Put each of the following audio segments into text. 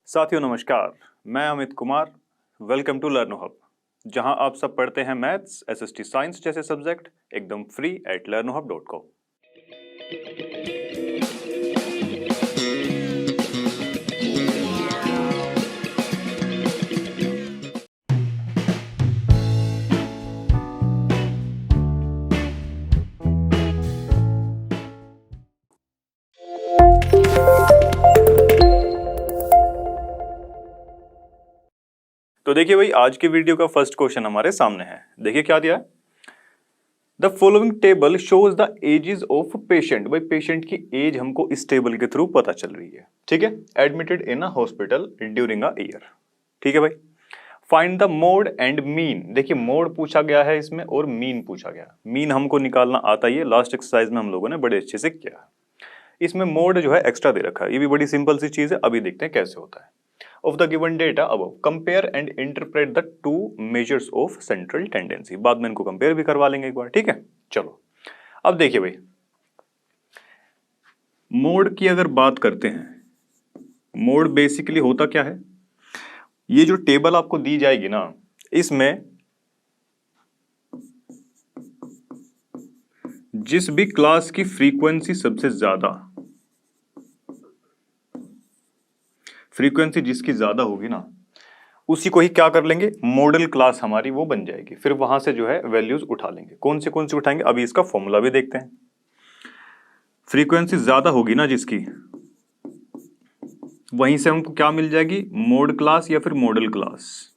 साथियों नमस्कार, मैं Amit Kumar. Welcome to Learno Hub, जहां आप सब पढ़ते हैं मैथ्स, एसएसटी साइंस जैसे सब्जेक्ट एकदम फ्री एट learnohub.com। तो देखिए भाई, आज की वीडियो का फर्स्ट क्वेश्चन हमारे सामने है। देखिए क्या दिया है। The following table shows the ages of patient. भाई पेशेंट की एज हमको इस टेबल के थ्रू पता चल रही है। ठीक है, admitted in a hospital during a year. ठीक है भाई, find the mode and mean. देखिए मोड पूछा गया है इसमें और मीन पूछा गया। मीन हमको निकालना आता ही है, लास्ट एक्सरसाइज में हम लोगों ने बड़े अच्छे से किया है। इसमें मोड जो है एक्स्ट्रा दे रखा है, ये भी बड़ी सिंपल सी चीज है। अभी देखते हैं कैसे होता है। Of the given data above compare and interpret the two measures of central tendency. बाद में इनको कंपेयर भी करवा लेंगे एक बार। ठीक है, चलो अब देखिए भाई, मोड की अगर बात करते हैं, मोड बेसिकली होता क्या है। ये जो टेबल आपको दी जाएगी ना, इसमें जिस भी क्लास की फ्रीक्वेंसी सबसे ज्यादा, फ्रीक्वेंसी जिसकी ज्यादा होगी ना, उसी को ही क्या कर लेंगे, मॉडल क्लास हमारी वो बन जाएगी। फिर वहां से जो है वैल्यूज उठा लेंगे। कौन से उठाएंगे, अभी इसका फॉर्मूला भी देखते हैं। फ्रीक्वेंसी ज्यादा होगी ना जिसकी, वहीं से हमको क्या मिल जाएगी, मोड क्लास या फिर मॉडल क्लास।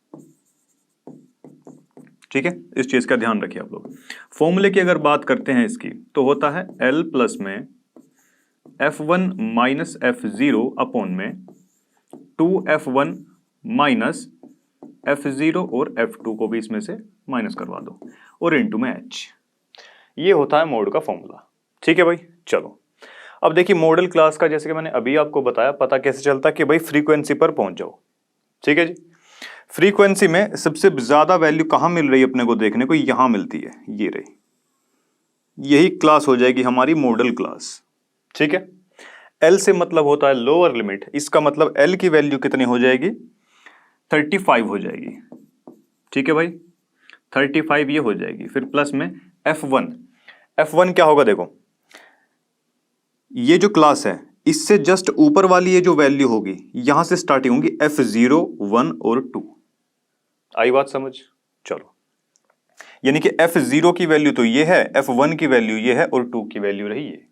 ठीक है, इस चीज का ध्यान रखिए आप लोग। फॉर्मूले की अगर बात करते हैं इसकी, तो होता है L प्लस में F1 माइनस F0 अपॉन में 2F1 माइनस F0 और F2 को भी इसमें से माइनस करवा दो और इनटू में H। ये होता है मोड का फॉर्मूला। ठीक है भाई, चलो अब देखिए मॉडल क्लास का, जैसे कि मैंने अभी आपको बताया, पता कैसे चलता है कि भाई फ्रीक्वेंसी पर पहुंच जाओ। ठीक है जी, फ्रीक्वेंसी में सबसे ज्यादा वैल्यू कहां मिल रही है अपने को देखने को, यहां मिलती है, ये रही। यही क्लास हो जाएगी हमारी मॉडल क्लास। ठीक है, एल से मतलब होता है लोअर लिमिट। इसका मतलब एल की वैल्यू कितनी हो जाएगी, 35 हो जाएगी। ठीक है भाई, 35 ये हो जाएगी। फिर प्लस में F1। F1 क्या होगा, देखो ये जो क्लास है इससे जस्ट ऊपर वाली ये जो वैल्यू होगी, यहां से स्टार्टिंग होगी F0, 1 और 2। आई बात समझ, चलो यानी कि F0 की वैल्यू तो ये है, F1 की वैल्यू ये है और 2 की वैल्यू रही है।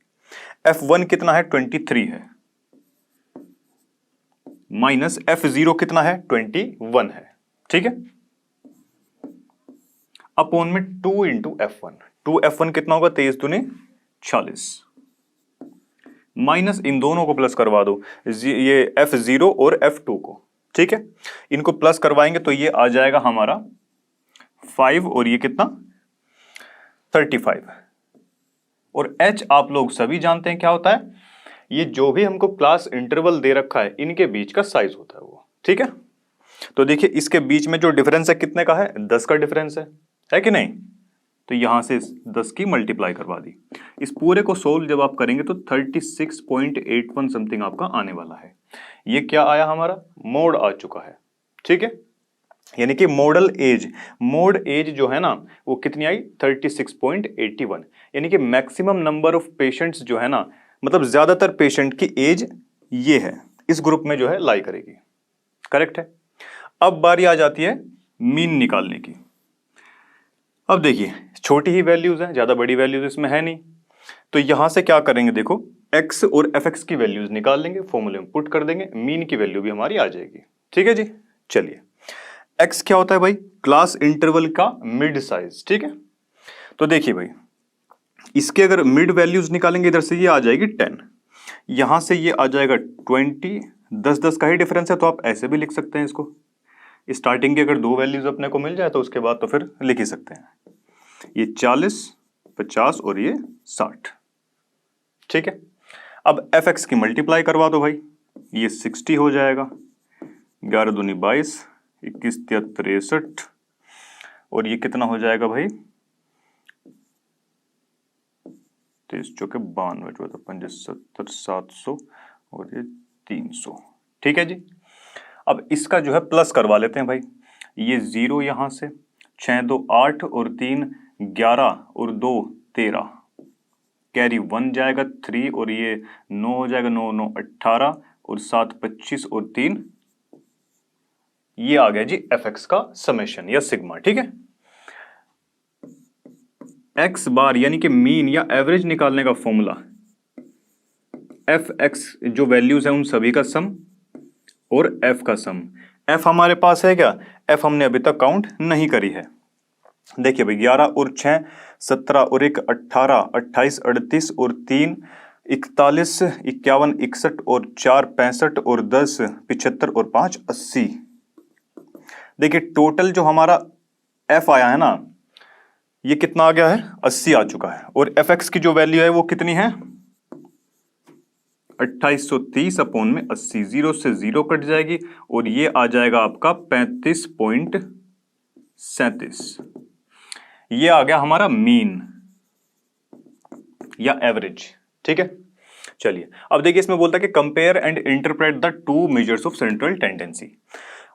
F1 कितना है, 23 है, माइनस F0 कितना है, 21 है। ठीक है, अपॉन में 2 इंटू F1। 2F1 कितना होगा, 23 दूनी 40, माइनस इन दोनों को प्लस करवा दो, ये F0 और F2 को। ठीक है, इनको प्लस करवाएंगे तो ये आ जाएगा हमारा 5 और ये कितना, 35। और H आप लोग सभी जानते हैं क्या होता है, ये जो भी हमको क्लास इंटरवल दे रखा है इनके बीच का साइज होता है वो। ठीक है, तो देखिए इसके बीच में जो डिफरेंस है कितने का है, 10 का डिफरेंस है कि नहीं। तो यहां से 10 की मल्टीप्लाई करवा दी। इस पूरे को सोल्व जब आप करेंगे तो 36.81 समथिंग आपका आने वाला है। ये क्या आया, हमारा मोड आ चुका है। ठीक है, यानी कि मॉडल एज, मोड एज जो है ना वो कितनी आई, 36.81। यानी कि मैक्सिमम नंबर ऑफ पेशेंट्स जो है ना, मतलब ज्यादातर पेशेंट की एज ये है, इस ग्रुप में जो है लाई करेगी। करेक्ट है। अब बारी आ जाती है मीन निकालने की। अब देखिए छोटी ही वैल्यूज हैं, ज्यादा बड़ी वैल्यूज इसमें है नहीं, तो यहां से क्या करेंगे, देखो x और fx की वैल्यूज निकाल लेंगे, फॉर्मूले में पुट कर देंगे, मीन की वैल्यू भी हमारी आ जाएगी। ठीक है जी, चलिए x क्या होता है भाई, क्लास इंटरवल का मिड साइज। ठीक है, तो देखिए भाई इसके अगर मिड वैल्यूज निकालेंगे, इधर से ये आ जाएगी 10, यहां से ये आ जाएगा 20। 10-10 का ही डिफरेंस है, तो आप ऐसे भी लिख सकते हैं इसको। स्टार्टिंग की अगर दो वैल्यूज अपने को मिल जाए तो उसके बाद तो फिर लिख ही सकते हैं। ये 40, 50 और ये 60। ठीक है, अब fx की मल्टीप्लाई करवा दो भाई, ये 60 हो जाएगा, 11 दूनी 22, 21 तिया 63 और ये कितना हो जाएगा भाई, 23 चौके 92, 14 75 700 और ये 300। ठीक है जी, अब इसका जो है प्लस करवा लेते हैं भाई, ये 0 यहां से, 6 2 8 और 3 11 और 2 13, कैरी 1 जाएगा 3 और ये 9 हो जाएगा, 9 9 18 और 7 25 और 3, ये आ गया जी एफ एक्स का समेशन या सिग्मा। ठीक है, एक्स बार यानी कि मीन या एवरेज निकालने का फॉर्मूला एफ एक्स जो वैल्यूज है उन सभी का सम और एफ का सम। एफ हमारे पास है क्या, एफ हमने अभी तक काउंट नहीं करी है। देखिए भाई 11 और 6 17 और 1 18 28 38 और 3 41 51 61 और 4 65 और 10 75 और 5 80। देखिए टोटल जो हमारा एफ आया है ना, ये कितना आ गया है, 80 आ चुका है। और एफ एक्स की जो वैल्यू है वो कितनी है, 2830 अपॉन में 80, 0 से 0 कट जाएगी और ये आ जाएगा आपका 35.37। ये आ गया हमारा मीन या एवरेज। ठीक है, चलिए अब देखिए इसमें बोलता है कि compare and interpret the two measures of central tendency.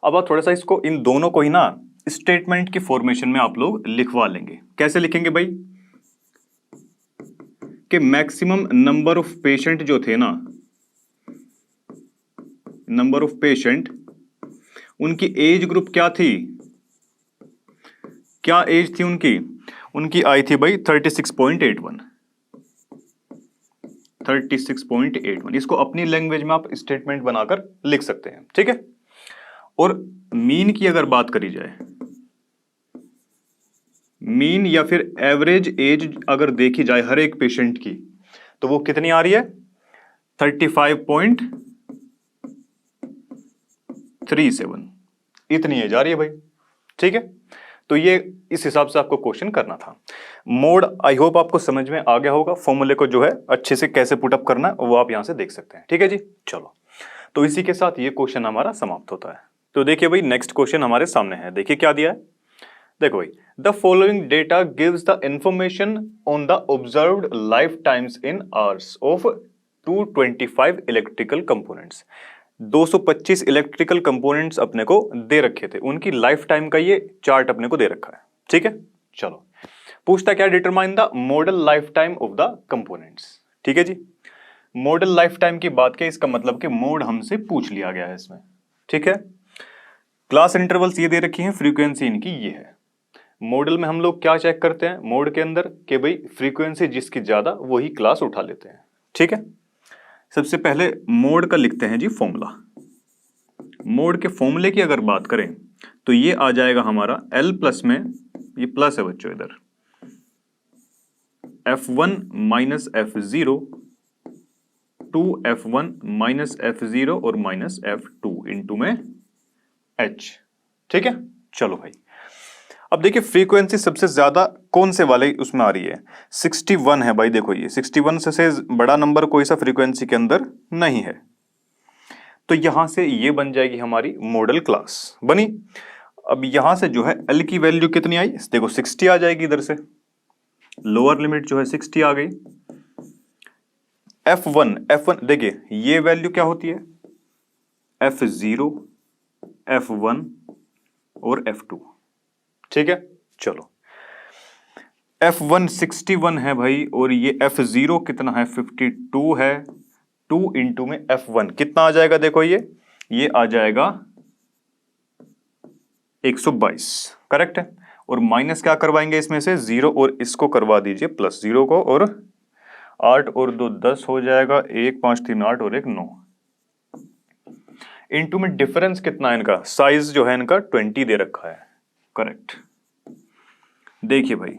अब आप थोड़ा सा इसको, इन दोनों को ही ना स्टेटमेंट की फॉर्मेशन में आप लोग लिखवा लेंगे। कैसे लिखेंगे भाई, कि मैक्सिमम नंबर ऑफ पेशेंट जो थे ना, नंबर ऑफ पेशेंट, उनकी एज ग्रुप क्या थी, क्या एज थी उनकी, उनकी आई थी भाई 36.81। 36.81 इसको अपनी लैंग्वेज में आप स्टेटमेंट बनाकर लिख सकते हैं। ठीक है, और मीन की अगर बात करी जाए, मीन या फिर एवरेज एज अगर देखी जाए हर एक पेशेंट की, तो वो कितनी आ रही है, 35.37, इतनी एज आ रही है भाई। ठीक है, तो ये इस हिसाब से आपको क्वेश्चन करना था। मोड आई होप आपको समझ में आ गया होगा, फॉर्मूले को जो है अच्छे से कैसे पुटअप करना है वो आप यहां से देख सकते हैं। ठीक है जी, चलो तो इसी के साथ ये क्वेश्चन हमारा समाप्त होता है। तो देखिए भाई नेक्स्ट क्वेश्चन हमारे सामने है, देखिए क्या दिया है। देखो भाई, the following data gives the information on the observed life times in hours of 225 electrical components. 225 electrical components अपने को दे रखे थे, उनकी लाइफ टाइम का ये चार्ट अपने को दे रखा है। ठीक है, चलो पूछता क्या, determine the model life time of the components. ठीक है जी, मॉडल लाइफ टाइम की बात की, इसका मतलब कि मोड हमसे पूछ लिया गया है इसमें। ठीक है, क्लास इंटरवल्स ये दे रखी हैं, फ्रीक्वेंसी इनकी ये है। मॉडल में हम लोग क्या चेक करते हैं मोड के अंदर, कि भाई फ्रीक्वेंसी जिसकी ज्यादा वही क्लास उठा लेते हैं। ठीक है, सबसे पहले मोड का लिखते हैं जी फॉर्मूला। मोड के फॉर्मूले की अगर बात करें तो ये आ जाएगा हमारा L प्लस में, ये प्लस है बच्चों इधर, F1 minus F0 2F1 minus F0 और माइनस F2 इंटू में H। ठीक है, चलो भाई अब देखिए फ्रीक्वेंसी सबसे ज्यादा कौन से वाले उसमें आ रही है, 61 है भाई। देखो ये 61 से बड़ा नंबर कोई सा फ्रीक्वेंसी के अंदर नहीं है, तो यहां से ये बन जाएगी हमारी मॉडल क्लास बनी। अब यहां से जो है L की वैल्यू कितनी आई, देखो 60 आ जाएगी, इधर से लोअर लिमिट जो है 60 आ गई। F1 देखिए ये वैल्यू क्या होती है, F0 F1 और F2। ठीक है, चलो F1 61 है भाई और ये F0 कितना है, 52 है। 2 इंटू में F1 कितना आ जाएगा, देखो ये आ जाएगा 122, करेक्ट है। और माइनस क्या करवाएंगे इसमें से, 0 और इसको करवा दीजिए प्लस 0 को, और 8 और 2 10 हो जाएगा, 1 5 3 8 और 1 9। इंटू में डिफरेंस कितना है इनका, साइज जो है इनका 20 दे रखा है, करेक्ट। देखिए भाई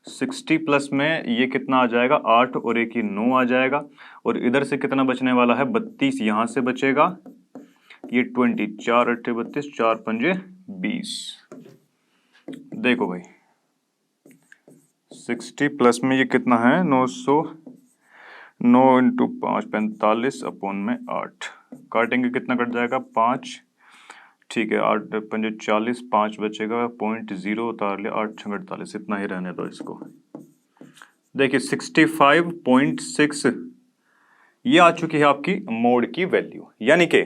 60 प्लस में ये कितना आ जाएगा, 8 और 1 ही 9 आ जाएगा, और इधर से कितना बचने वाला है, 32 यहां से बचेगा, ये 20 4 8 32 4 5 20। देखो भाई 60 प्लस में ये कितना है, 900, 9 इंटू 5 45 अपॉन में 8, काटेंगे कितना कट जाएगा, 5। ठीक है, 8 5 40, 5 बचेगा, 0.0 उतार ले, 8 6 48, इतना ही रहने दो इसको। देखिए 65.6 ये आ चुकी है आपकी मोड की वैल्यू, यानी कि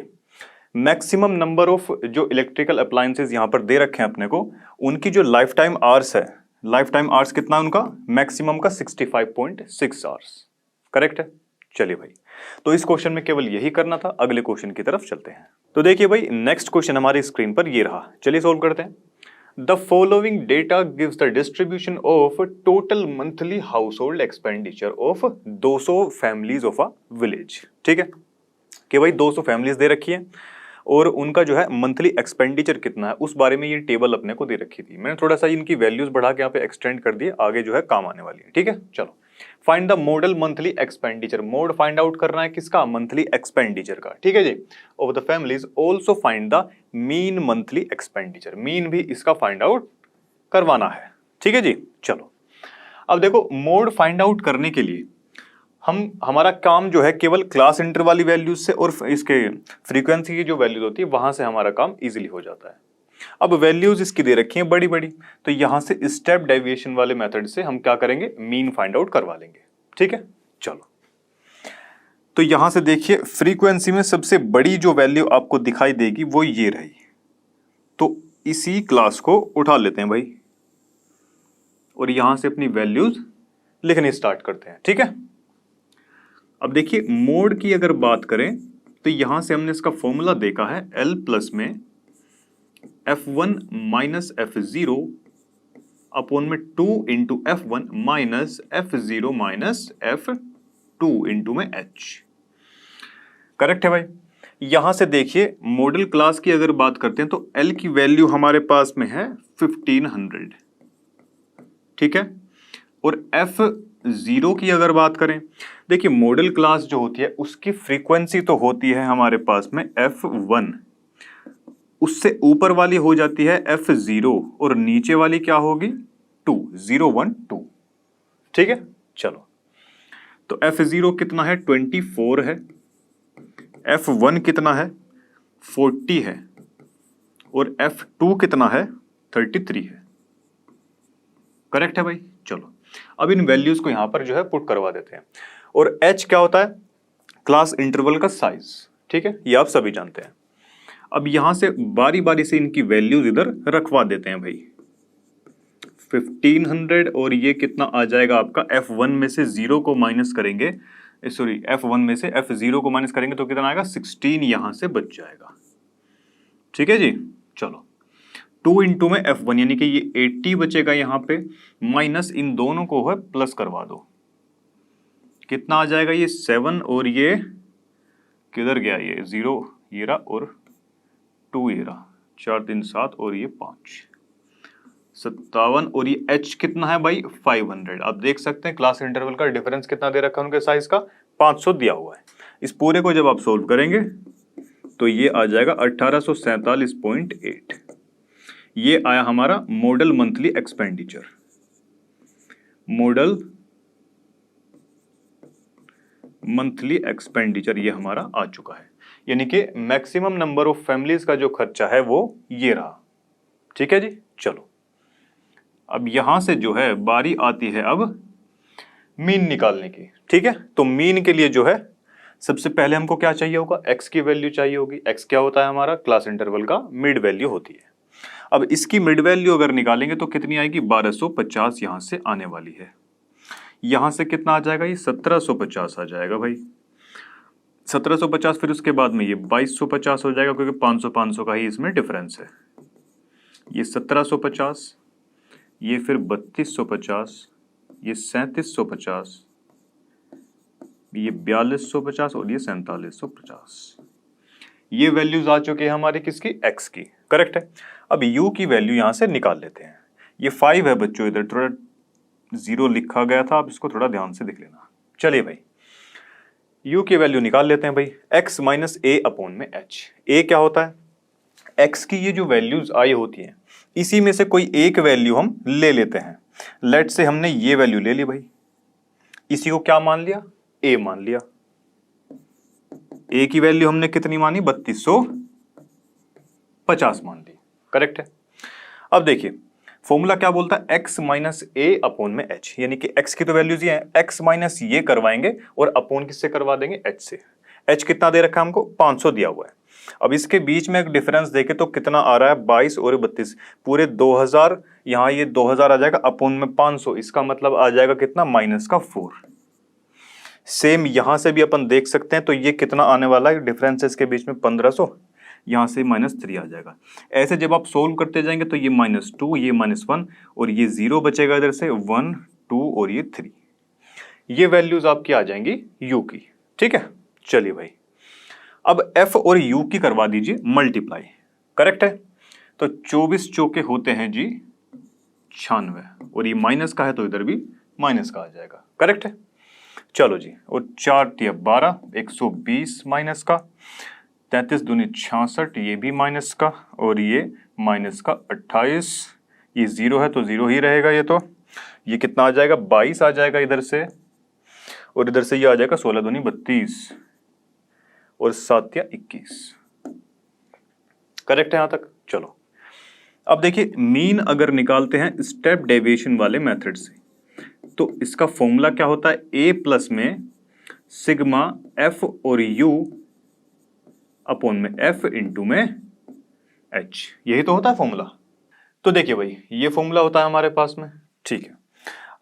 मैक्सिमम नंबर ऑफ जो इलेक्ट्रिकल अप्लायंसेज यहां पर दे रखे हैं अपने को, उनकी जो लाइफ टाइम आवर्स है, लाइफ टाइम आवर्स कितना है उनका, मैक्सिमम का 65.6 आवर्स। करेक्ट है। चलिए भाई, तो इस क्वेश्चन में केवल यही करना था। अगले क्वेश्चन की तरफ चलते हैं। तो देखिए भाई, नेक्स्ट क्वेश्चन हमारी स्क्रीन पर ये रहा। चलिए सोल्व करते हैं। The following data gives the distribution of total monthly house hold expenditure of 200 families of a village. ठीक है कि भाई 200 फैमिलीज दे रखी है और उनका जो है मंथली एक्सपेंडिचर कितना है, उस बारे में ये टेबल अपने को दे रखी थी। मैंने थोड़ा सा इनकी वैल्यूज बढ़ा के यहाँ पे एक्सटेंड कर दिए, आगे जो है काम आने वाली है। ठीक है, चलो find the model monthly expenditure. Mode find out करना है किसका, मंथली एक्सपेंडिचर का। ठीक है जी, of the families. Also find the mean monthly expenditure, mean भी इसका फाइंड आउट करवाना है। ठीक है जी, चलो अब देखो, मोड फाइंड आउट करने के लिए हमारा काम जो है केवल क्लास इंटर वाली वैल्यूज से और इसके फ्रीक्वेंसी की जो वैल्यूज होती है वहां से हमारा काम इजीली हो जाता है। अब वैल्यूज इसकी दे रखी हैं बड़ी बड़ी, तो यहां से स्टेप डेविएशन वाले मेथड से हम क्या करेंगे, मीन फाइंड आउट करवा लेंगे। ठीक है, चलो तो यहां से देखिए, फ्रीक्वेंसी में सबसे बड़ी जो वैल्यू आपको दिखाई देगी वो ये रही, तो इसी क्लास को उठा लेते हैं भाई और यहां से अपनी वैल्यूज लिखने स्टार्ट करते हैं। ठीक है, अब देखिए मोड की अगर बात करें तो यहां से हमने इसका फॉर्मूला देखा है, L प्लस में F1 माइनस F0 अपॉन में 2 into F1 minus F0 minus F2 into में H। करेक्ट है भाई। यहां से देखिए मॉडल क्लास की अगर बात करते हैं तो L की वैल्यू हमारे पास में है 1500। ठीक है, और F0 की अगर बात करें, देखिए मॉडल क्लास जो होती है उसकी फ्रीक्वेंसी तो होती है हमारे पास में F1, उससे ऊपर वाली हो जाती है F0 और नीचे वाली क्या होगी 2, 0 1 2। ठीक है, चलो तो F0 कितना है 24 है, F1 कितना है 40 है और F2 कितना है 33 है। करेक्ट है भाई। चलो अब इन वैल्यूज को यहां पर जो है पुट करवा देते हैं। और H क्या होता है, क्लास इंटरवल का साइज। ठीक है, ये आप सभी जानते हैं। अब यहां से बारी बारी से इनकी वैल्यूज इधर रखवा देते हैं भाई। 1500 और ये कितना आ जाएगा आपका, F1 में से 0 को माइनस करेंगे, सॉरी F1 में से F0 को माइनस करेंगे तो कितना आएगा 16, यहां से बच जाएगा। ठीक है जी, चलो 2 इंटू में F1 यानी कि ये 80 बचेगा यहां पे, माइनस इन दोनों को है प्लस करवा दो, कितना आ जाएगा ये 7 और ये किधर गया, ये 0 ये रहा और 2 ये रहा, 4 3 7 और ये 5 57 और ये H कितना है भाई 500। आप देख सकते हैं क्लास इंटरवल का डिफरेंस कितना दे रखा है उनके साइज का, 500 दिया हुआ है। इस पूरे को जब आप सोल्व करेंगे तो ये आ जाएगा 1847.8। ये आया हमारा model monthly expenditure, model monthly expenditure ये हमारा आ चुका है। यानी कि मैक्सिमम नंबर ऑफ फैमिलीज का जो खर्चा है वो ये रहा। ठीक है जी, चलो अब यहां से जो है बारी आती है अब मीन निकालने की। ठीक है, तो मीन के लिए जो है सबसे पहले हमको क्या चाहिए होगा, x की वैल्यू चाहिए होगी। x क्या होता है हमारा, क्लास इंटरवल का मिड वैल्यू होती है। अब इसकी मिड वैल्यू अगर निकालेंगे तो कितनी आएगी 1250 यहां से आने वाली है। यहां से कितना आ जाएगा, ये 1750 आ जाएगा भाई, 1750। फिर उसके बाद में ये 2250 हो जाएगा क्योंकि 500 का ही इसमें डिफरेंस है। ये 1750, ये फिर 3250, ये 3750, ये 4250 और ये 4750। ये वैल्यूज आ चुके हैं हमारी किसकी, x की। करेक्ट है। अब u की वैल्यू यहां से निकाल लेते हैं। ये 5 है बच्चों, इधर थोड़ा 0 लिखा गया था, आप इसको थोड़ा ध्यान से देख लेना। चलिए भाई u की वैल्यू निकाल लेते हैं भाई, x माइनस a अपॉन में h। a क्या होता है, x की ये जो वैल्यूज आई होती हैं इसी में से कोई एक वैल्यू हम ले लेते हैं। लेट से हमने ये वैल्यू ले ली भाई, इसी को क्या मान लिया, a मान लिया। a की वैल्यू हमने कितनी मानी 3250 मान ली। करेक्ट है। अब देखिए फॉर्मूला क्या बोलता है, x माइनस a अपॉन में h, यानी कि x की तो वैल्यूज ये है, x माइनस ये करवाएंगे और अपॉन किससे करवा देंगे, h से। h कितना दे रखा है हमको 500 दिया हुआ है। अब इसके बीच में एक डिफरेंस देखे तो कितना आ रहा है 22 और 32, पूरे 2000, यहाँ ये 2000 आ जाएगा अपोन में 500, इसका मतलब आ जाएगा कितना -4। सेम यहां से भी अपन देख सकते हैं, तो ये कितना आने वाला है डिफरेंस इसके बीच में 1500, यहाँ से -3 आ जाएगा। ऐसे जब आप सोल्व करते जाएंगे तो ये -2, ये -1 और ये 0 बचेगा इधर से, 1 2 और ये 3, ये वैल्यूज आपकी आ जाएंगी u की। ठीक है, चलिए भाई अब f और u की करवा दीजिए मल्टीप्लाई। करेक्ट है, तो 24 चौके होते हैं जी 96, और ये माइनस का है तो इधर भी माइनस का आ जाएगा। करेक्ट है, चलो जी, और 4 × 12 120 माइनस का, 33 दूनी 66 ये भी माइनस का, और ये माइनस का 28, ये 0 है तो 0 ही रहेगा। तो ये कितना आ जाएगा 22 आ जाएगा इधर से, और इधर से ये आ जाएगा 16 दूनी 32 और 7 या 21। करेक्ट है यहां तक। चलो अब देखिए, मीन अगर निकालते हैं स्टेप डेविएशन वाले मेथड से तो इसका फॉर्मूला क्या होता है, a प्लस में सिग्मा f और u अपॉन में f इंटू में h, यही तो होता है फॉर्मूला। तो देखिए भाई ये फॉर्मूला होता है हमारे पास में। ठीक है,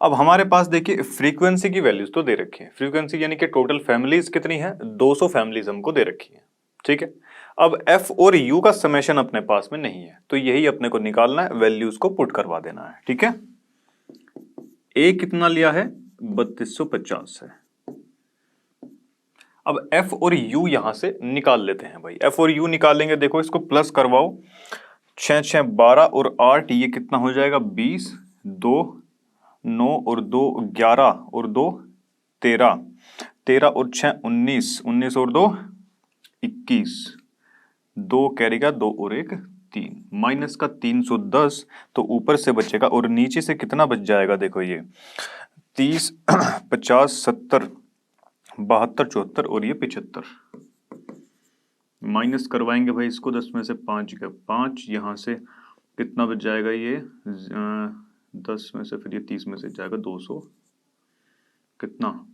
अब हमारे पास देखिए फ्रीक्वेंसी की वैल्यूज तो दे रखी है, फ्रीक्वेंसी यानी कि टोटल फैमिलीज कितनी है, 200 फैमिलीज हमको दे रखी है। ठीक है, अब f और u का समेशन अपने पास में नहीं है, तो यही अपने को निकालना है, वैल्यूज को पुट करवा देना है। ठीक है, a कितना लिया है 3250 है। अब f और u यहां से निकाल लेते हैं भाई, f और u निकालेंगे, देखो इसको प्लस करवाओ, 6 6 12 और 8, ये कितना हो जाएगा 20, 2 9 और 2 11 और 2 13, 13 और 6 19, 19 और 2 21, 2 कैरी का 2 और 1 3, माइनस का 310, तो ऊपर से बचेगा, और नीचे से कितना बच जाएगा, देखो ये 30 50 70 72 74 और ये 75। माइनस करवाएंगे भाई इसको, 10 में से 5 का 5, यहाँ से कितना बच जाएगा, ये 10 में से फिर ये 30 में से जाएगा 200 कितना,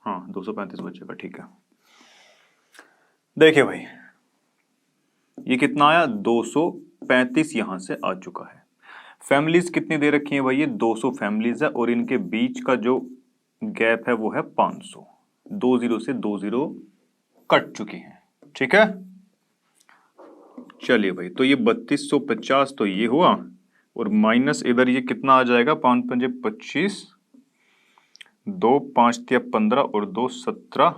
हाँ 235 बचेगा। ठीक है, देखिए भाई ये कितना आया 235 यहां से आ चुका है। फैमिलीज कितनी दे रखी है भाई, ये 200 फैमिलीज है, और इनके बीच का जो गैप है वो है 500, 2 0 से 2 0 कट चुकी हैं। ठीक है, चलिए भाई, तो ये 3250 तो ये हुआ, और माइनस इधर ये कितना आ जाएगा, 5 5 25, 2 5 3 15 और 2 17,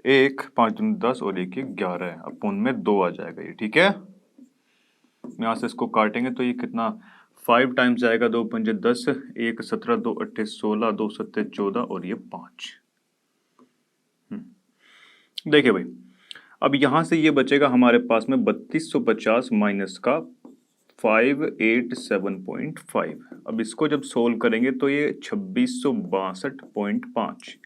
1 5 10 और 1 11 है, अपोन में 2 आ जाएगा ये। ठीक है, यहां से इसको काटेंगे तो ये कितना 5 टाइम्स जाएगा, 2 5 10, 1 17, 2 8 16, 2 7 14 और ये 5। देखिए भाई अब यहां से ये बचेगा हमारे पास में 3250 माइनस का 587.5। अब इसको जब सोल्व करेंगे तो ये 2662.5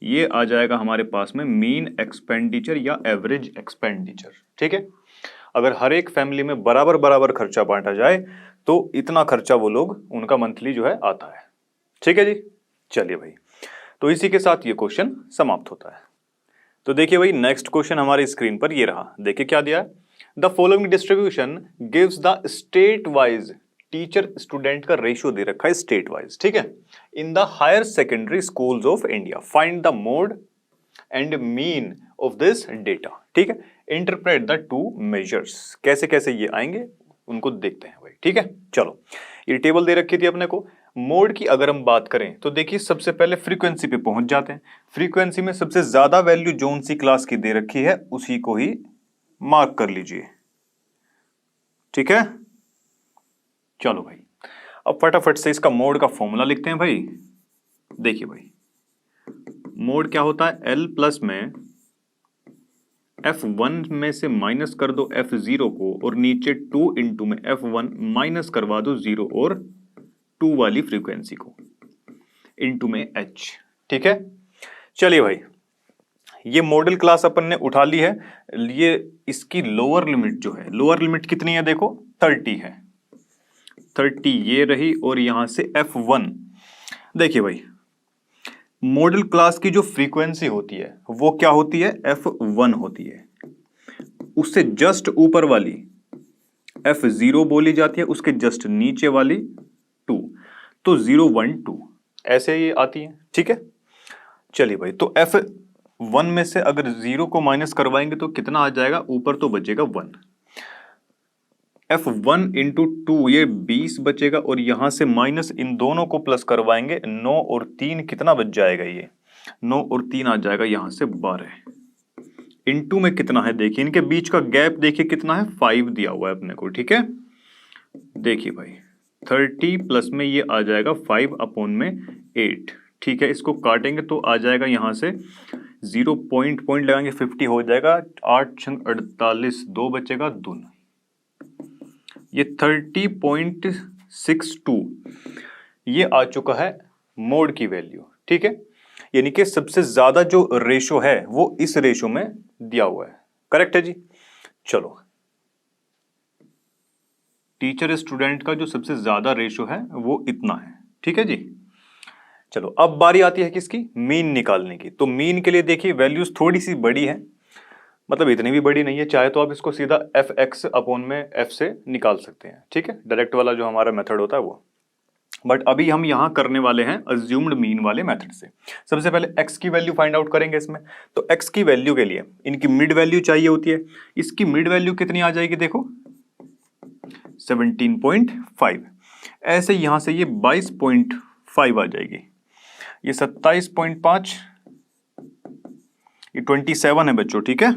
ये आ जाएगा हमारे पास में मीन एक्सपेंडिचर या एवरेज एक्सपेंडिचर। ठीक है, अगर हर एक फैमिली में बराबर बराबर खर्चा बांटा जाए तो इतना खर्चा वो लोग उनका मंथली जो है आता है। ठीक है जी, चलिए भाई, तो इसी के साथ ये क्वेश्चन समाप्त होता है। तो देखिए भाई नेक्स्ट क्वेश्चन हमारी स्क्रीन पर ये रहा, देखिए क्या दिया है, the following distribution gives the state wise teacher student का रेशियो दे रखा है स्टेट वाइज। ठीक है, in the higher secondary schools of India find the mode and mean of this data. ठीक है, इंटरप्रेट द टू मेजर्स, कैसे कैसे ये आएंगे उनको देखते हैं भाई। ठीक है, चलो ये टेबल दे रखी थी अपने को। मोड की अगर हम बात करें तो देखिए सबसे पहले फ्रीक्वेंसी पे पहुंच जाते हैं। फ्रीक्वेंसी में सबसे ज्यादा वैल्यू जो सी क्लास की दे रखी है उसी को ही मार्क कर लीजिए। ठीक है, चलो भाई अब फटाफट से इसका मोड का फॉर्मूला लिखते हैं भाई। देखिए भाई मोड क्या होता है, L प्लस में F1 में से माइनस कर दो F0 को, और नीचे 2 इंटू में F1 माइनस करवा दो 0 और 2 वाली फ्रीक्वेंसी को, इंटू में H। ठीक है, चलिए भाई ये मॉडल क्लास अपन ने उठा ली है। ये इसकी लोअर लिमिट जो है, लोअर लिमिट कितनी है देखो 30 है, 30 ये रही, और यहां से F1। देखिए भाई मॉडल क्लास की जो फ्रीक्वेंसी होती है वो क्या होती है, F1 होती है। उससे जस्ट ऊपर वाली F0 बोली जाती है, उसके जस्ट नीचे वाली 2, तो 0 1 2 ऐसे ये आती है। ठीक है, चलिए भाई, तो F1 में से अगर 0 को माइनस करवाएंगे तो कितना आ जाएगा, ऊपर तो बचेगा 1, F1 इंटू 2 ये 20 बचेगा, और यहां से माइनस इन दोनों को प्लस करवाएंगे, 9 और 3 कितना बच जाएगा, ये 9 और 3 आ जाएगा यहां से 12। इंटू में कितना है देखिए, इनके बीच का गैप देखिए कितना है, 5 दिया हुआ है अपने को। ठीक है, देखिए भाई 30 प्लस में ये आ जाएगा 5 अपॉन में 8। ठीक है, इसको काटेंगे तो आ जाएगा यहां से 0 पॉइंट लगाएंगे 50 हो जाएगा, 8 छंग 48, 2 बचेगा 2, ये 30.62 ये आ चुका है मोड की वैल्यू। ठीक है, यानी कि सबसे ज्यादा जो रेशो है वो इस रेशो में दिया हुआ है। करेक्ट है जी। चलो, टीचर स्टूडेंट का जो सबसे ज्यादा रेशो है वो इतना है। ठीक है जी। चलो, अब बारी आती है किसकी, मीन निकालने की। तो मीन के लिए देखिए वैल्यूज थोड़ी सी बड़ी है, मतलब इतनी भी बड़ी नहीं है, चाहे तो आप इसको सीधा fx अपॉन में f से निकाल सकते हैं। ठीक है, डायरेक्ट वाला जो हमारा मेथड होता है वो, बट अभी हम यहां करने वाले हैं अज्यूम्ड मीन वाले मेथड से। सबसे पहले x की वैल्यू फाइंड आउट करेंगे इसमें। तो x की वैल्यू के लिए इनकी मिड वैल्यू चाहिए होती है। इसकी मिड वैल्यू कितनी आ जाएगी देखो, 17.5। ऐसे यहां से ये 22.5 आ जाएगी, ये 27.5, ये 27 है बच्चों। ठीक है,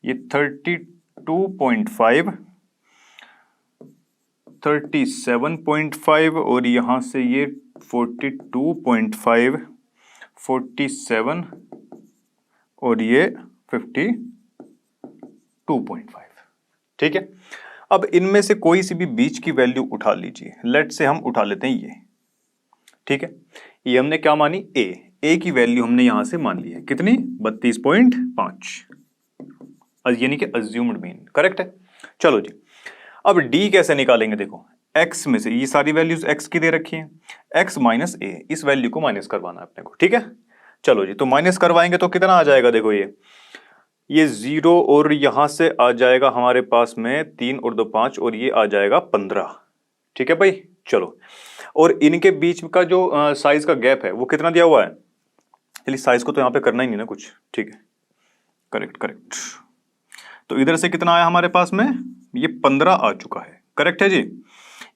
ये 32.5, 37.5, और यहां से ये 42.5, 47, और ये 52.5। ठीक है, अब इनमें से कोई सी भी बीच की वैल्यू उठा लीजिए। लेट से हम उठा लेते हैं ये। ठीक है, ये हमने क्या मानी, ए की वैल्यू हमने यहां से मान ली है कितनी, 32.5, यानी कि अज्यूम्ड मीन। करेक्ट है। चलो जी, अब डी कैसे निकालेंगे, देखो x में से ये सारी वैल्यूज x की दे रखी हैं, x माइनस a, इस वैल्यू को माइनस करवाना है अपने को। ठीक है, चलो जी, तो माइनस करवाएंगे तो कितना आ जाएगा, देखो ये 0, और यहां से आ जाएगा हमारे पास में 3 और 2 5, और ये आ जाएगा 15। ठीक है भाई, चलो, और इनके बीच का जो साइज का गैप है वो कितना दिया हुआ है, चलिए साइज को तो यहाँ पे करना ही नहीं ना कुछ। ठीक है, करेक्ट करेक्ट। तो इधर से कितना आया हमारे पास में, ये 15 आ चुका है। करेक्ट है जी।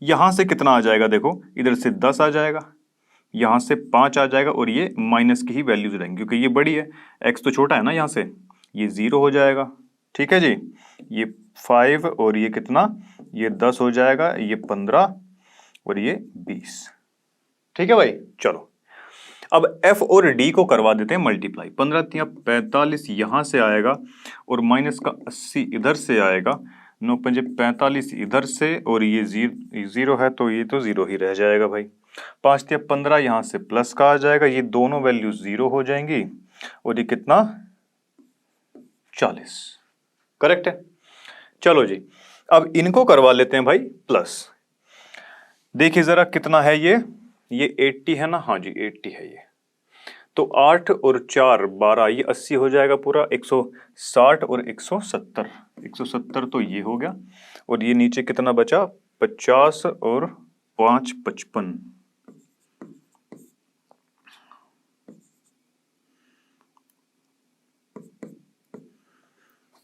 यहां से कितना आ जाएगा, देखो इधर से 10 आ जाएगा, यहां से 5 आ जाएगा, और ये माइनस की ही वैल्यूज रहेंगी क्योंकि ये बड़ी है, x तो छोटा है ना, यहां से ये 0 हो जाएगा। ठीक है जी, ये 5, और ये कितना, ये 10 हो जाएगा, ये 15, और ये 20। ठीक है भाई, चलो अब f और d को करवा देते हैं मल्टीप्लाई। 15 तिया 45 यहां से आएगा, और माइनस का 80 इधर से आएगा, 9 पंजे 45 इधर से, और ये 0 है तो ये तो 0 ही रह जाएगा भाई। 5 तिया 15 यहां से प्लस का आ जाएगा, ये दोनों वैल्यू 0 हो जाएंगी, और ये कितना 40। करेक्ट है। चलो जी, अब इनको करवा लेते हैं भाई प्लस। देखिए जरा कितना है ये 80 है ना, हाँ जी 80 है ये। तो 8 और 4 12, ये 80 हो जाएगा पूरा, 160 और 170, 170 तो ये हो गया, और ये नीचे कितना बचा, 50 और 5 55।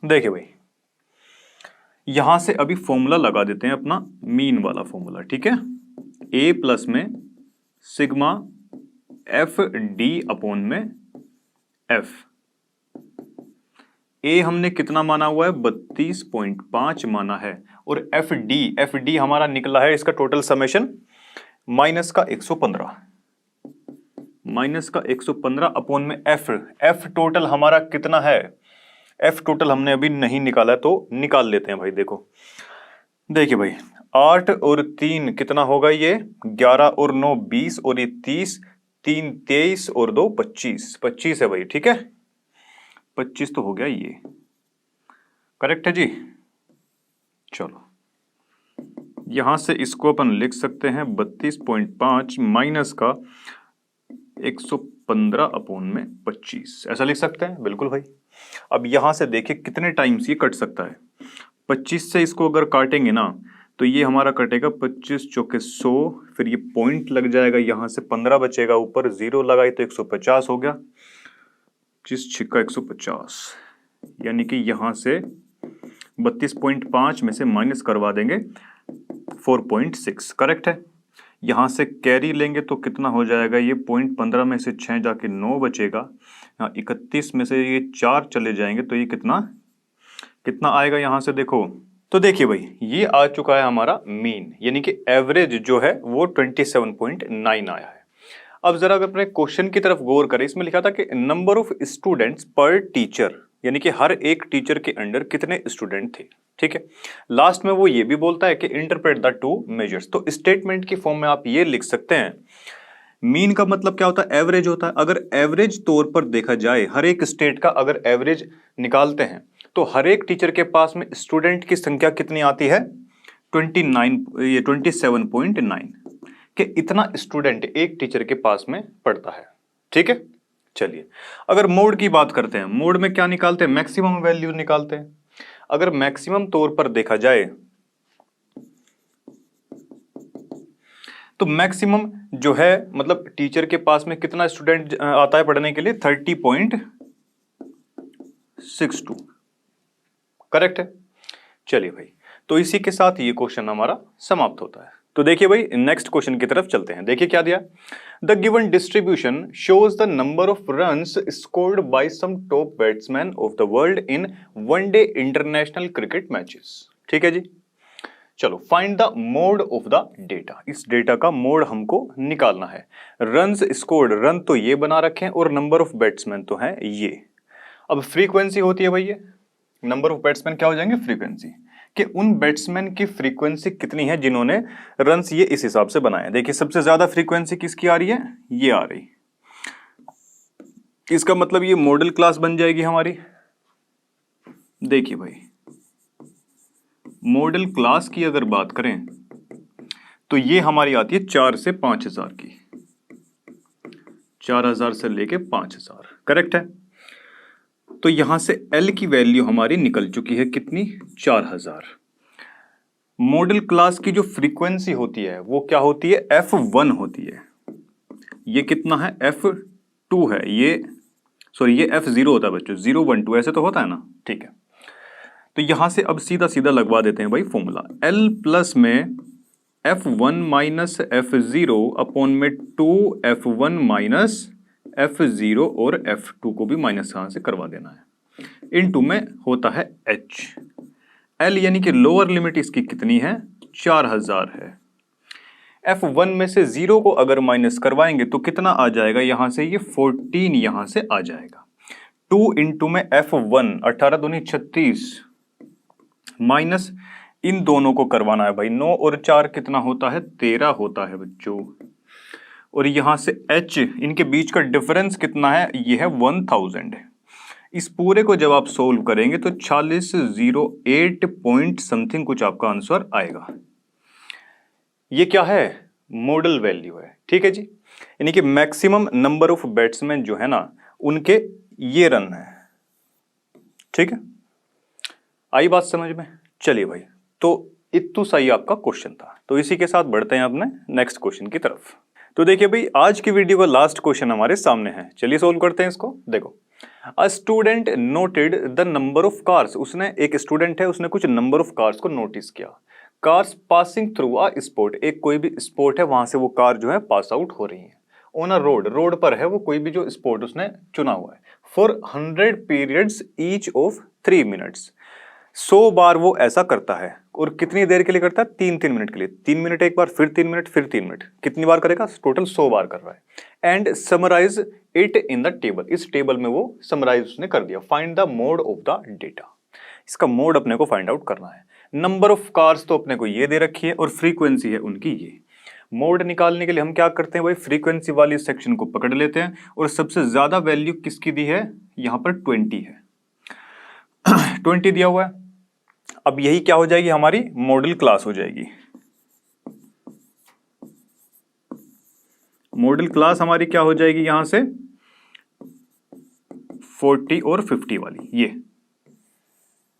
देखिए भाई, यहां से अभी फॉर्मूला लगा देते हैं अपना मीन वाला फॉर्मूला। ठीक है, a प्लस में सिग्मा एफ डी अपॉन में एफ। ए हमने कितना माना हुआ है, 32.5 माना है, और एफ डी हमारा निकला है इसका टोटल समेशन माइनस का 115, माइनस का 115 अपॉन में एफ टोटल हमारा कितना है, एफ टोटल हमने अभी नहीं निकाला है तो निकाल लेते हैं भाई। देखो देखिए भाई, 8 और 3 कितना होगा, ये 11 और 9 20, और ये 30, 3 23, और 2 25, 25 है भाई। ठीक है, 25 तो हो गया ये। करेक्ट है जी। चलो, यहां से इसको अपन लिख सकते हैं 32.5 माइनस का 115 अपॉन में 25, ऐसा लिख सकते हैं। बिल्कुल भाई, अब यहां से देखिए कितने टाइम्स ये कट सकता है। 25 से इसको अगर काटेंगे ना तो ये हमारा कटेगा 25 चौके 100, फिर ये पॉइंट लग जाएगा, यहां से 15 बचेगा, ऊपर 0 लगाई तो 150 हो गया, 25 छिक्का 150, यानी कि यहां से 32.5 में से माइनस करवा देंगे 4.6, करेक्ट है। यहां से कैरी लेंगे तो कितना हो जाएगा, ये 0.15 में से 6 जाके 9 बचेगा, यहाँ 31 में से ये 4 चले जाएंगे तो ये कितना कितना आएगा यहां से देखो। तो देखिए भाई ये आ चुका है हमारा मीन, यानी कि एवरेज जो है वो 27.9 आया है। अब जरा अगर अपने क्वेश्चन की तरफ गौर करें, इसमें लिखा था कि नंबर ऑफ स्टूडेंट्स पर टीचर, यानी कि हर एक टीचर के अंडर कितने स्टूडेंट थे, ठीक है। लास्ट में वो ये भी बोलता है कि इंटरप्रेट द टू मेजर्स, तो स्टेटमेंट की फॉर्म में आप ये लिख सकते हैं, मीन का मतलब क्या होता है, एवरेज होता है। अगर एवरेज तौर पर देखा जाए, हर एक स्टेट का अगर एवरेज निकालते हैं तो हर एक टीचर के पास में स्टूडेंट की संख्या कितनी आती है, 27.9, कि इतना स्टूडेंट एक टीचर के पास में पढ़ता है, ठीक है। चलिए अगर मोड की बात करते हैं, मोड में क्या निकालते हैं, मैक्सिमम वैल्यू निकालते हैं। अगर मैक्सिमम तौर पर देखा जाए तो मैक्सिमम जो है मतलब टीचर के पास में कितना स्टूडेंट आता है पढ़ने के लिए, 30.62, करेक्ट है। चलिए भाई, तो इसी के साथ ये क्वेश्चन हमारा समाप्त होता है। तो देखिए भाई नेक्स्ट क्वेश्चन की तरफ चलते हैं। देखिए क्या दिया, the given distribution shows the number of runs scored by some top batsman of the world in one day international cricket matches, ठीक है जी। चलो find the mode of the data, इस डेटा का मोड हमको निकालना है। रन्स स्कोर्ड, रन तो ये बना रखे हैं और नंबर ऑफ बैट्समैन तो है ये। अब फ्रीक्वेंसी होती है भाई, ये नंबर ऑफ बैट्समैन क्या हो जाएंगे, फ्रीक्वेंसी, कि उन बैट्समैन की फ्रीक्वेंसी कितनी है जिन्होंने रन्स ये इस हिसाब से बनाए। देखिए सबसे ज्यादा फ्रीक्वेंसी किसकी आ रही है, ये आ रही, इसका मतलब ये मॉडल क्लास बन जाएगी हमारी। देखिए भाई मॉडल क्लास की अगर बात करें तो ये हमारी आती है 4 से 5000 की, 4000 से लेके 5000, करेक्ट है। तो यहां से L की वैल्यू हमारी निकल चुकी है कितनी, 4000। मॉडल क्लास की जो फ्रीक्वेंसी होती है वो क्या होती है, F1 होती है। ये कितना है, F2 है, ये सॉरी ये F0 होता है बच्चों, 0 1 2 ऐसे तो होता है ना, ठीक है। तो यहां से अब सीधा सीधा लगवा देते हैं भाई फॉर्मूला, L प्लस में F1 माइनस F0 अपॉन में 2F1 माइनस F0 और F2 को भी माइनस यहां से करवा देना है, इनटू में होता है H। L यानी कि लोअर लिमिट इसकी कितनी है, 4000 है। F1 में से 0 को अगर माइनस करवाएंगे तो कितना आ जाएगा, यहां से ये 14 यहां से आ जाएगा। 2 इंटू में F1, 18 दूनी 36, माइनस इन दोनों को करवाना है भाई, 9 और 4 कितना होता है, 13 होता है बच्चों। और यहां से H, इनके बीच का डिफरेंस कितना है, ये है 1000। इस पूरे को जब आप सोल्व करेंगे तो 4008 पॉइंट समथिंग कुछ आपका आंसर आएगा। ये क्या है, मॉडल वैल्यू है, ठीक है जी। यानी कि मैक्सिमम नंबर ऑफ बैट्समैन जो है ना उनके ये रन है, ठीक है। आई बात समझ में, चलिए भाई तो इतना सही आपका क्वेश्चन था। तो इसी के साथ बढ़ते हैं अपने नेक्स्ट क्वेश्चन की तरफ। तो देखिए भाई आज की वीडियो का लास्ट क्वेश्चन हमारे सामने है, चलिए सोल्व करते हैं इसको। देखो, a student noted the number of cars, उसने एक स्टूडेंट है उसने कुछ नंबर ऑफ कार्स को नोटिस किया। Cars passing through a spot, एक कोई भी स्पॉट है वहां से वो कार जो है पास आउट हो रही है। ऑन अ रोड, रोड पर है वो कोई भी जो स्पॉट उसने चुना हुआ है। For 100 periods each of 3 minutes, 100 बार वो ऐसा करता है। और कितनी देर के लिए करता है, 3-3 मिनट के लिए। 3 मिनट एक बार, फिर 3 मिनट, फिर 3 मिनट, कितनी बार करेगा, टोटल 100 बार कर रहा है। And summarise it in the table, इस टेबल में वो समराइज उसने कर दिया। Find the mode of the data, इसका मोड अपने को फाइंड आउट करना है। नंबर ऑफ कार्स तो अपने को ये दे रखी है और फ्रीक्वेंसी है उनकी ये। मोड निकालने के लिए हम क्या करते हैं भाई, फ्रीक्वेंसी वाली सेक्शन को पकड़ लेते हैं और सबसे ज्यादा वैल्यू किसकी दी है, यहां पर 20 है। 20 दिया हुआ है। अब यही क्या हो जाएगी, हमारी मॉडल क्लास हो जाएगी। मॉडल क्लास हमारी क्या हो जाएगी, यहां से 40 और 50 वाली ये,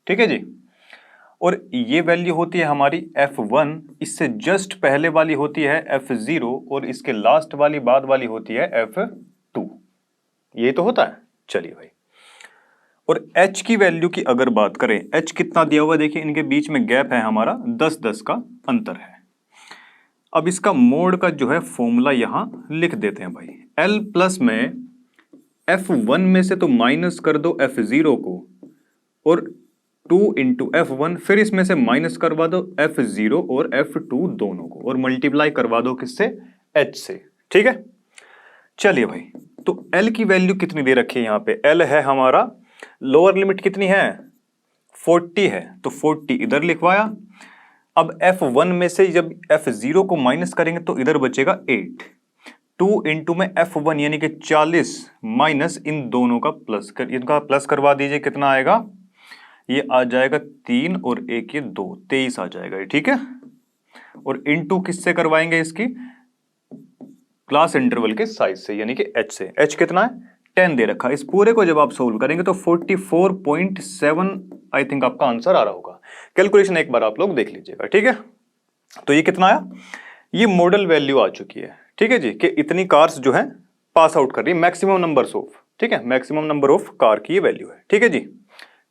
ठीक है जी। और ये वैल्यू होती है हमारी F1, इससे जस्ट पहले वाली होती है F0 और इसके लास्ट वाली बाद वाली होती है F2। ये तो होता है। चलिए भाई, और H की वैल्यू की अगर बात करें, H कितना दिया हुआ देखिए, इनके बीच में गैप है हमारा 10-10 का अंतर है। अब इसका मोड का जो है फॉर्मूला यहां लिख देते हैं भाई। L प्लस में F1 में से तो माइनस कर दो F0 को और 2 इंटू F1, फिर इसमें से माइनस करवा दो F0 और F2 दोनों को और मल्टीप्लाई करवा दो किससे, H से, ठीक है। चलिए भाई, तो L की वैल्यू कितनी दे रखी है यहां पे, L है हमारा, लोअर लिमिट कितनी है 40 है, तो 40 इधर लिखवाया। अब F1 में से जब F0 को माइनस करेंगे तो इधर बचेगा 8, 2 इंटू में F1 यानी कि 40 माइनस इन दोनों का प्लस कर, इनका प्लस करवा दीजिए, कितना आएगा, ये आ जाएगा 3 और 1 ये 2, 23 आ जाएगा ये, ठीक है। और इंटू किससे करवाएंगे, इसकी क्लास इंटरवल के साइज से यानी कि H से। H कितना है 10 दे रखा है। इस पूरे को जब आप सोल्व करेंगे तो 44.7 आई थिंक आपका आंसर आ रहा होगा। कैलकुलेशन एक बार आप लोग देख लीजिएगा, ठीक है। तो ये कितना आया, ये मॉडल वैल्यू आ चुकी है, ठीक है जी, कि इतनी कार्स जो है पास आउट कर रही है, मैक्सिमम नंबर ऑफ, ठीक है, मैक्सिमम नंबर ऑफ कार की ये वैल्यू है, ठीक है जी।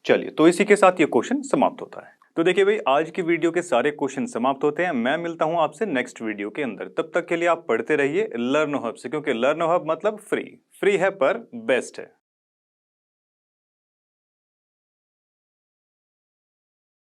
चलिए, तो इसी के साथ ये क्वेश्चन समाप्त होता है। तो देखिए भाई, आज की वीडियो के सारे क्वेश्चन समाप्त होते हैं। मैं मिलता हूं आपसे नेक्स्ट वीडियो के अंदर। तब तक के लिए आप पढ़ते रहिए लर्नो हब से, क्योंकि लर्नो हब मतलब फ्री है पर बेस्ट है।